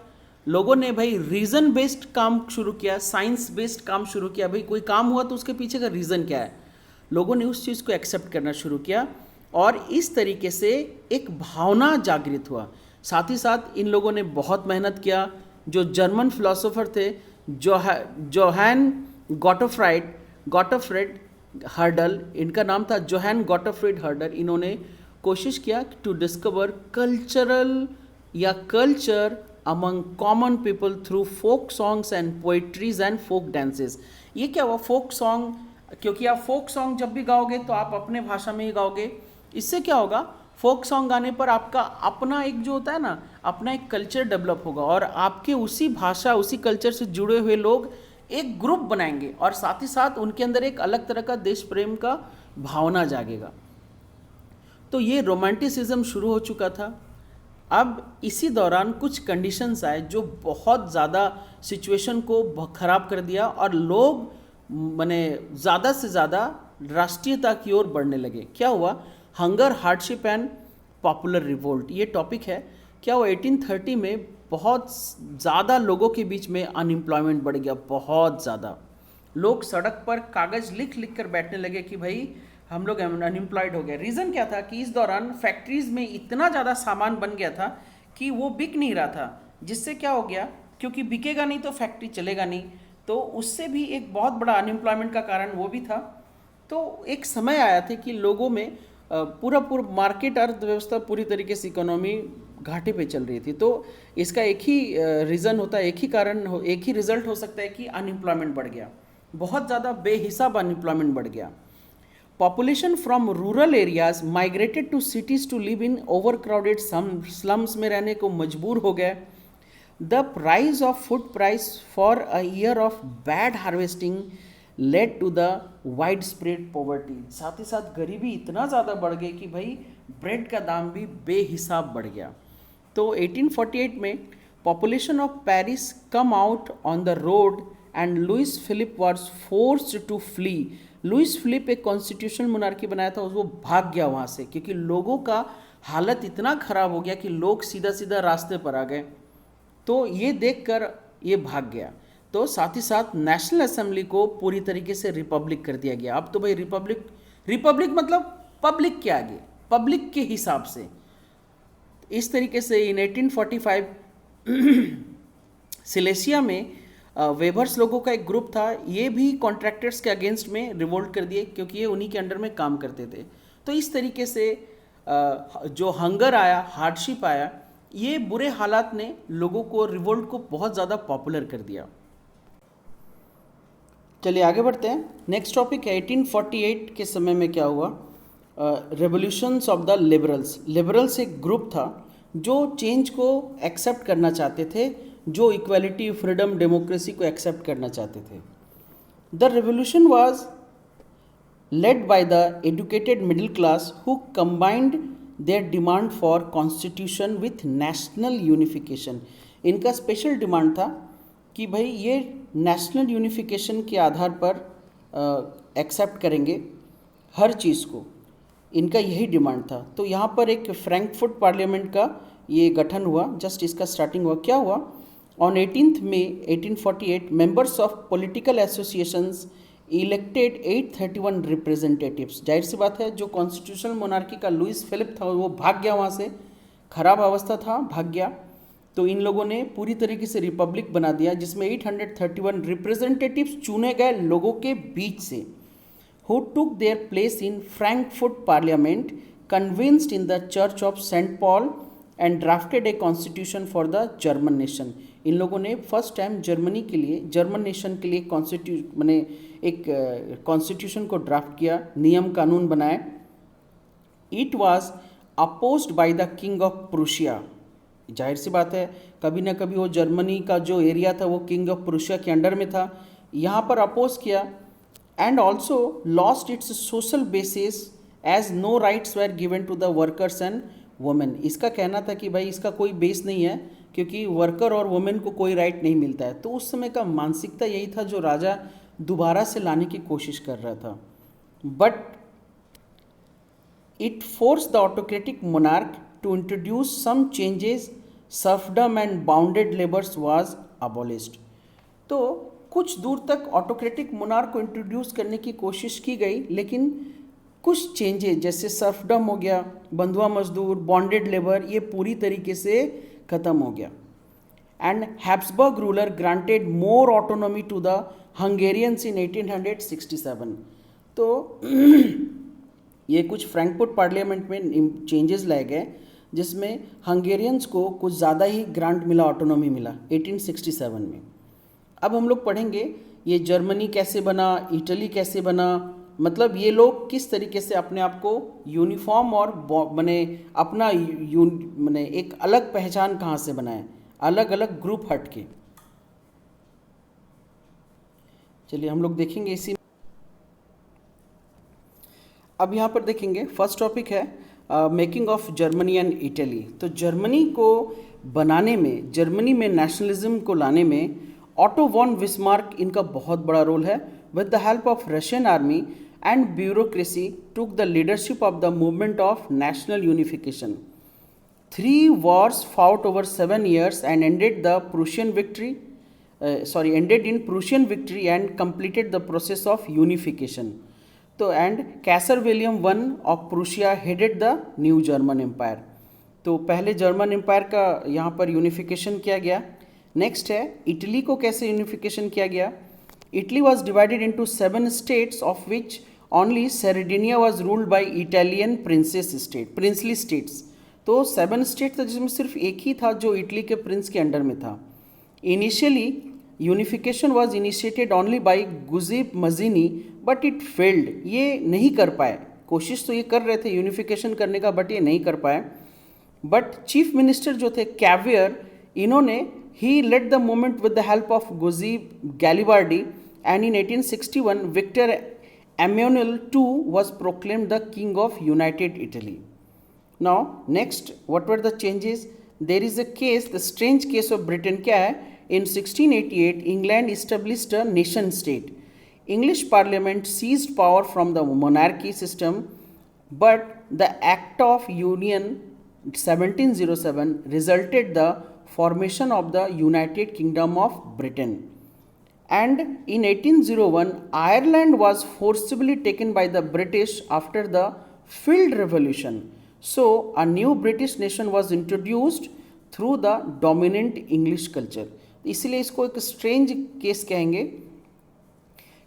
लोगों ने भाई रीज़न बेस्ड काम शुरू किया, साइंस बेस्ड काम शुरू किया। भाई कोई काम हुआ तो उसके पीछे का रीज़न क्या है, लोगों ने उस चीज़ को एक्सेप्ट करना शुरू किया और इस तरीके से एक भावना जागृत हुआ। साथ ही साथ इन लोगों ने बहुत मेहनत किया। जो जर्मन फिलोसोफर थे जोहान गॉटफ्रेड हर्डल, इनका नाम था जोहान गॉटफ्रेड हर्डल। इन्होंने कोशिश किया to discover culture among common people through folk songs and poetries and folk dances. ये क्या हुआ, फोक सॉन्ग, क्योंकि आप फोक सॉन्ग जब भी गाओगे तो आप अपने भाषा में ही गाओगे। इससे क्या होगा, फोक सॉन्ग गाने पर आपका अपना एक जो होता है ना, अपना एक कल्चर डेवलप होगा और आपके उसी भाषा, उसी कल्चर से जुड़े हुए लोग एक ग्रुप बनाएंगे और साथ ही साथ उनके अंदर एक अलग तरह का देश प्रेम का भावना जागेगा। तो ये रोमांटिसिज्म शुरू हो चुका था। अब इसी दौरान कुछ कंडीशंस आए जो बहुत ज़्यादा सिचुएशन को ख़राब कर दिया और लोग माने ज़्यादा से ज़्यादा राष्ट्रीयता की ओर बढ़ने लगे। क्या हुआ, hunger, hardship and popular revolt, ये टॉपिक है। क्या हुआ, 1830 में बहुत ज़्यादा लोगों के बीच में अनएम्प्लॉयमेंट बढ़ गया, बहुत ज़्यादा। लोग सड़क पर कागज़ लिख लिख कर बैठने लगे कि भाई हम लोग अनएम्प्लॉयड हो गए। रीज़न क्या था कि इस दौरान फैक्ट्रीज़ में इतना ज़्यादा सामान बन गया था कि वो बिक नहीं रहा था, जिससे क्या हो गया, क्योंकि बिकेगा नहीं तो फैक्ट्री चलेगा नहीं, तो उससे भी एक बहुत बड़ा अनएम्प्लॉयमेंट का कारण वो भी था। तो एक समय आया था कि लोगों में पूरा मार्केट, अर्थव्यवस्था, पूरी तरीके से इकोनॉमी घाटे पे चल रही थी। तो इसका एक ही रीज़न होता है, एक ही कारण, एक ही रिजल्ट हो सकता है कि अनएम्प्लॉयमेंट बढ़ गया, बहुत ज़्यादा बेहिसाब अनएम्प्लॉयमेंट बढ़ गया। Population from rural areas migrated to cities to live in overcrowded slums में रहने को मजबूर हो गए। The price of food price for a year of bad harvesting led to the wide spread poverty. साथ ही साथ गरीबी इतना ज़्यादा बढ़ गई कि भाई ब्रेड का दाम भी बेहिसाब बढ़ गया। तो 1848 में population of Paris come out on the road and Louis Philippe was forced to flee. Louis Philippe एक कॉन्स्टिट्यूशनल मोनार्की बनाया था, वो भाग गया वहाँ से क्योंकि लोगों का हालत इतना ख़राब हो गया कि लोग सीधा सीधा रास्ते पर आ गए। तो ये देखकर ये भाग गया। तो साथ ही साथ नेशनल असेंबली को पूरी तरीके से रिपब्लिक कर दिया गया। अब तो भाई रिपब्लिक, रिपब्लिक मतलब पब्लिक के आगे, पब्लिक के हिसाब से। इस तरीके से इन 1845 सिलेसिया में वेबर्स लोगों का एक ग्रुप था, ये भी कॉन्ट्रैक्टर्स के अगेंस्ट में रिवोल्ट कर दिए क्योंकि ये उन्हीं के अंडर में काम करते थे। तो इस तरीके से जो हंगर आया, हार्डशिप आया, ये बुरे हालात ने लोगों को, रिवोल्ट को बहुत ज़्यादा पॉपुलर कर दिया। चलिए आगे बढ़ते हैं। नेक्स्ट टॉपिक है 1848 के समय में क्या हुआ, revolutions of the liberals. Liberals एक ग्रुप था जो चेंज को एक्सेप्ट करना चाहते थे, जो इक्वालिटी, फ्रीडम, डेमोक्रेसी को एक्सेप्ट करना चाहते थे। The revolution was led by the educated middle class who combined their demand for constitution with national unification. इनका स्पेशल डिमांड था कि भाई ये नेशनल यूनिफिकेशन के आधार पर एक्सेप्ट करेंगे हर चीज़ को, इनका यही डिमांड था। तो यहाँ पर एक फ्रैंकफर्ट पार्लियामेंट का ये गठन हुआ, जस्ट इसका स्टार्टिंग हुआ। क्या हुआ, on 18 May 1848 members of political associations elected 831 representatives. जाहिर सी बात है, जो कॉन्स्टिट्यूशनल मोनार्की का लुइस फिलिप था वो भाग गया वहाँ से, खराब अवस्था था, भाग गया। तो इन लोगों ने पूरी तरीके से रिपब्लिक बना दिया जिसमें 831 रिप्रेजेंटेटिव्स चुने गए लोगों के बीच से, who took their place in Frankfurt Parliament, convinced in the Church of St. Paul and drafted a constitution for the German nation। इन लोगों ने फर्स्ट टाइम जर्मनी के लिए, जर्मन नेशन के लिए एक कॉन्स्टिट्यूशन को ड्राफ्ट किया, नियम कानून बनाए। It was opposed by the king of Prussia. जाहिर सी बात है, कभी ना कभी वो जर्मनी का जो एरिया था वो किंग ऑफ प्रूशिया के अंडर में था, यहाँ पर अपोज किया। and also lost its social basis as no rights were given to the workers and women। इसका कहना था कि भाई इसका कोई बेस नहीं है क्योंकि वर्कर और वुमेन को कोई राइट नहीं मिलता है। तो उस समय का मानसिकता यही था जो राजा दोबारा से लाने की कोशिश कर रहा था। But it force the autocratic monarch to introduce some changes, serfdom and bounded labours was abolished. तो कुछ दूर तक ऑटोक्रेटिक मोनार्क को इंट्रोड्यूस करने की कोशिश की गई, लेकिन कुछ चेंजेस जैसे सर्फडम हो गया, बंधुआ मजदूर, बॉन्डेड लेबर, ये पूरी तरीके से ख़त्म हो गया। And Habsburg ruler granted more autonomy to the Hungarians in 1867। तो ये कुछ फ्रैंकफर्ट पार्लियामेंट में चेंजेस लाए गए जिसमें हंगेरियंस को कुछ ज़्यादा ही ग्रांट मिला, ऑटोनॉमी मिला 1867 में। अब हम लोग पढ़ेंगे ये जर्मनी कैसे बना, इटली कैसे बना, मतलब ये लोग किस तरीके से अपने आप को यूनिफॉर्म और बने, अपना मने एक अलग पहचान कहाँ से बनाए, अलग अलग ग्रुप हट के। चलिए हम लोग देखेंगे इसी। अब यहाँ पर देखेंगे फर्स्ट टॉपिक है making of Germany and Italy. तो जर्मनी को बनाने में, जर्मनी में नेशनलिज्म को लाने में ऑटो वॉन बिस्मार्क इनका बहुत बड़ा रोल है। With the help of Russian army and bureaucracy took the leadership of the movement of national unification. 3 wars fought over 7 years and ended in Prussian victory and completed the process of unification। तो and Kaiser William one of Prussia headed the new German empire. तो पहले German empire का यहाँ पर unification किया गया। Next है Italy को कैसे यूनिफिकेशन किया गया। Italy was divided into 7 states of which only Sardinia was ruled by Italian princely states. तो 7 स्टेट था जिसमें सिर्फ एक ही था जो इटली के प्रिंस के अंडर में था। Initially unification was initiated only by Giuseppe Mazzini but it failed. ये नहीं कर पाए, कोशिश तो ये कर रहे थे यूनिफिकेशन करने का बट ये नहीं कर पाए। बट चीफ मिनिस्टर जो थे कैवियर, इन्होंने he led the movement with the help of Giuseppe Garibaldi and in 1861 Victor Emmanuel II was proclaimed the king of United Italy। Now next, what were the changes? There is a case, the strange case of Britain। क्या है? In 1688 England established a nation state। English Parliament seized power from the monarchy system, but the Act of Union 1707 resulted the formation of the United Kingdom of Britain. And in 1801, Ireland was forcibly taken by the British after the Field Revolution. So, a new British nation was introduced through the dominant English culture. इसलिए इसको एक strange case कहेंगे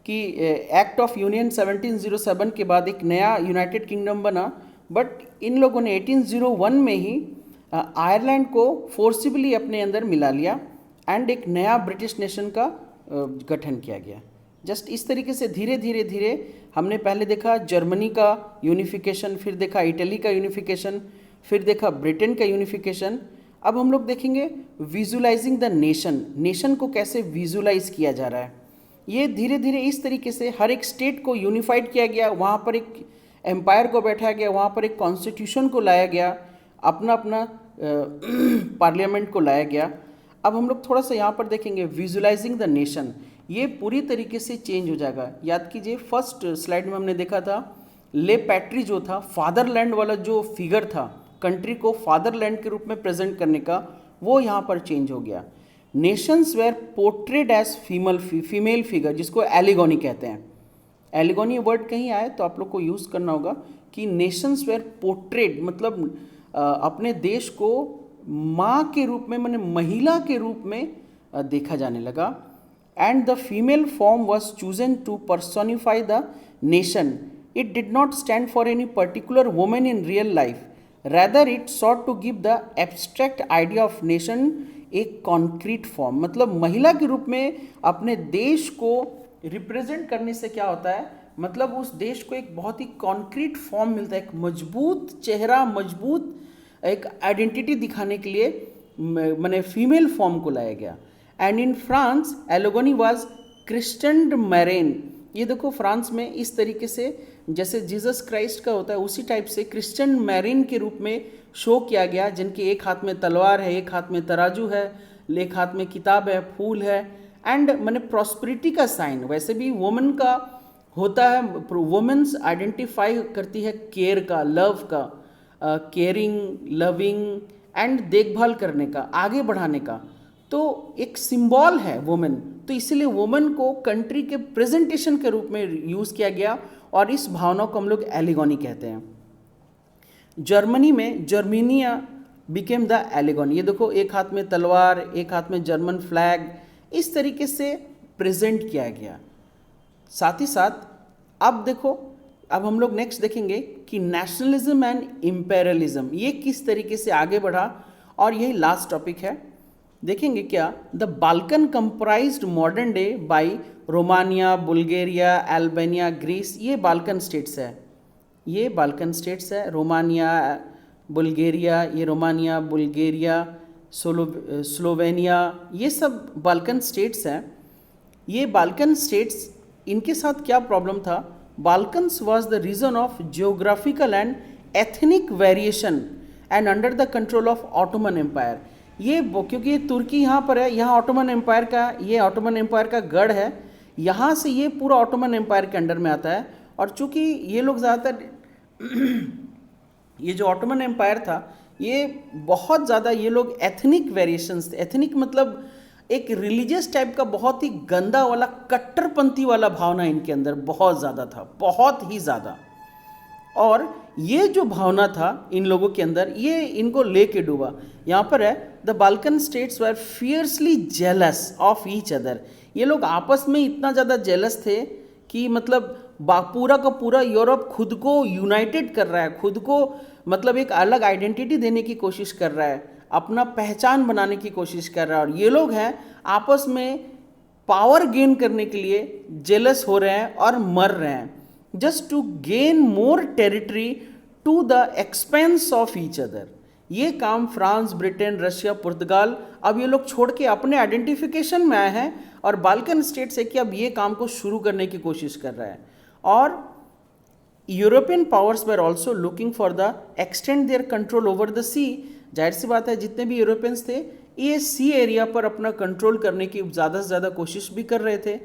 कि act of union 1707 के बाद एक नया United kingdom बना, बट इन लोगों ने 1801 में ही आयरलैंड को फोर्सिबली अपने अंदर मिला लिया एंड एक नया ब्रिटिश नेशन का गठन किया गया। जस्ट इस तरीके से धीरे धीरे धीरे हमने पहले देखा जर्मनी का यूनिफिकेशन, फिर देखा इटली का यूनिफिकेशन, फिर देखा ब्रिटेन का यूनिफिकेशन। अब हम लोग देखेंगे विजुलाइजिंग द नेशन, नेशन को कैसे विजुलाइज किया जा रहा है। ये धीरे धीरे इस तरीके से हर एक स्टेट को यूनिफाइड किया गया, वहाँ पर एक एम्पायर को बैठाया गया, वहाँ पर एक कॉन्स्टिट्यूशन को लाया गया, अपना अपना पार्लियामेंट को लाया गया। अब हम लोग थोड़ा सा यहाँ पर देखेंगे विजुलाइजिंग द नेशन, ये पूरी तरीके से चेंज हो जाएगा। याद कीजिए फर्स्ट स्लाइड में हमने देखा था ले पैट्री जो था, फादरलैंड वाला जो फिगर था, कंट्री को फादरलैंड के रूप में प्रेजेंट करने का, वो यहाँ पर चेंज हो गया। Nations were portrayed as female figure, जिसको एलिगोनी कहते हैं। एलिगोनी वर्ड कहीं आए तो आप लोग को यूज़ करना होगा कि नेशंस वेर पोर्ट्रेड, मतलब अपने देश को माँ के रूप में, माने महिला के रूप में देखा जाने लगा। And the female form was chosen to personify the nation. It did not stand for any particular women in real life, rather it sought to give the abstract idea of nation एक concrete form. मतलब महिला के रूप में अपने देश को represent करने से क्या होता है, मतलब उस देश को एक बहुत ही कॉन्क्रीट फॉर्म मिलता है, एक मजबूत चेहरा, मजबूत एक आइडेंटिटी दिखाने के लिए मैंने फीमेल फॉर्म को लाया गया। And in France allegory was christened Marianne. ये देखो फ्रांस में इस तरीके से जैसे जीसस क्राइस्ट का होता है उसी टाइप से क्रिश्चियन मैरिन के रूप में शो किया गया, जिनके एक हाथ में तलवार है, एक हाथ में तराजू है, एक हाथ में किताब है, फूल है, एंड मैंने प्रॉस्पेरिटी का साइन। वैसे भी वुमेन का होता है, वुमेन्स आइडेंटिफाई करती है केयर का, लव का, केयरिंग, लविंग एंड देखभाल करने का, आगे बढ़ाने का, तो एक सिंबल है वुमेन। तो इसीलिए वुमेन को कंट्री के प्रेजेंटेशन के रूप में यूज़ किया गया और इस भावना को हम लोग एलिगोनी कहते हैं। जर्मनी में जर्मीनिया बिकेम द एलिगोन। ये देखो एक हाथ में तलवार, एक हाथ में जर्मन फ्लैग, इस तरीके से प्रेजेंट किया गया। साथ ही साथ अब देखो, अब हम लोग नेक्स्ट देखेंगे कि नेशनलिज्म एंड इम्पेरियलिज्म ये किस तरीके से आगे बढ़ा, और यही लास्ट टॉपिक है। देखेंगे क्या, the Balkan comprised modern day by Romania, Bulgaria, Albania, Greece. ये बाल्कन स्टेट्स है, ये बाल्कन स्टेट्स है, रोमानिया, बुल्गारिया, ये रोमानिया, बुल्गारिया, स्लोवेनिया, ये सब बाल्कन स्टेट्स हैं। ये बाल्कन स्टेट्स, इनके साथ क्या प्रॉब्लम था, Balkans was the region of geographical and ethnic variation and under the control of Ottoman empire. ये क्योंकि ये तुर्की यहाँ पर है, यहाँ ऑटोमन एम्पायर का, ये ऑटोमन एम्पायर का गढ़ है, यहाँ से ये पूरा ऑटोमन एम्पायर के अंडर में आता है। और चूंकि ये लोग ज़्यादातर ये जो ऑटोमन एम्पायर था, ये बहुत ज़्यादा ये लोग एथनिक वेरिएशंस थे। एथनिक मतलब एक रिलीजियस टाइप का बहुत ही गंदा वाला कट्टरपंथी वाला भावना इनके अंदर बहुत ज़्यादा था, बहुत ही ज़्यादा। और ये जो भावना था इन लोगों के अंदर, ये इनको लेके डूबा। यहाँ पर है the Balkan states were fiercely jealous of each other. ये लोग आपस में इतना ज़्यादा जेलस थे कि मतलब पूरा का पूरा यूरोप खुद को यूनाइटेड कर रहा है, खुद को मतलब एक अलग आइडेंटिटी देने की कोशिश कर रहा है, अपना पहचान बनाने की कोशिश कर रहा है। और ये लोग हैं आपस में पावर गेन करने के लिए जेलस हो रहे हैं और मर रहे हैं, just to gain more territory to the expense of each other. ये काम फ्रांस, ब्रिटेन, रशिया, पुर्तगाल, अब ये लोग छोड़ के अपने आइडेंटिफिकेशन में आए हैं, और बाल्कन स्टेट से कि अब ये काम को शुरू करने की कोशिश कर रहा है। और European powers were also looking for the extend their control over the sea. जाहिर सी बात है, जितने भी यूरोपियंस थे ये सी एरिया पर अपना कंट्रोल करने की ज़्यादा से ज़्यादा कोशिश भी कर रहे थे।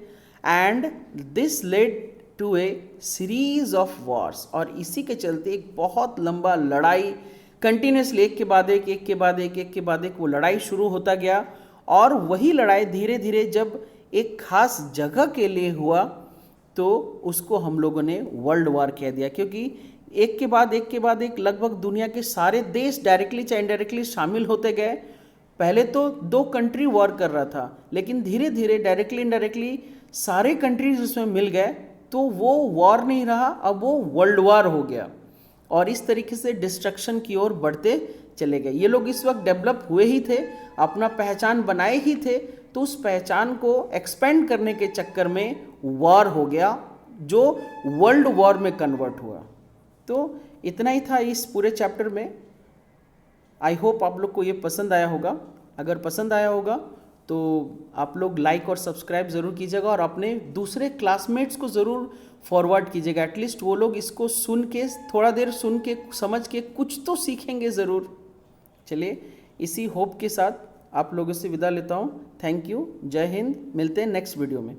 And this led to a series of wars, और इसी के चलते एक बहुत लंबा लड़ाई कंटिन्यूसली एक के बाद एक, एक के बाद एक, एक के बाद एक वो लड़ाई शुरू होता गया। और वही लड़ाई धीरे धीरे जब एक खास जगह के लिए हुआ तो उसको हम लोगों ने वर्ल्ड वॉर कह दिया, क्योंकि एक के बाद एक के बाद एक लगभग दुनिया के सारे देश डायरेक्टली चाहे इनडायरेक्टली शामिल होते गए। पहले तो 2 कंट्री वॉर कर रहा था, लेकिन धीरे धीरे डायरेक्टली इनडायरेक्टली सारे कंट्रीज उसमें मिल गए, तो वो वॉर नहीं रहा, अब वो वर्ल्ड वॉर हो गया। और इस तरीके से डिस्ट्रक्शन की ओर बढ़ते चले गए। ये लोग इस वक्त डेवलप हुए ही थे, अपना पहचान बनाए ही थे, तो उस पहचान को एक्सपेंड करने के चक्कर में वॉर हो गया, जो वर्ल्ड वॉर में कन्वर्ट हुआ। तो इतना ही था इस पूरे चैप्टर में। आई होप आप लोग को ये पसंद आया होगा। अगर पसंद आया होगा तो आप लोग लाइक और सब्सक्राइब ज़रूर कीजिएगा, और अपने दूसरे क्लासमेट्स को ज़रूर फॉरवर्ड कीजिएगा। एटलीस्ट वो लोग इसको सुन के, थोड़ा देर सुन के, समझ के कुछ तो सीखेंगे ज़रूर। चलिए, इसी होप के साथ आप लोगों से विदा लेता हूँ। थैंक यू, जय हिंद। मिलते हैं नेक्स्ट वीडियो में।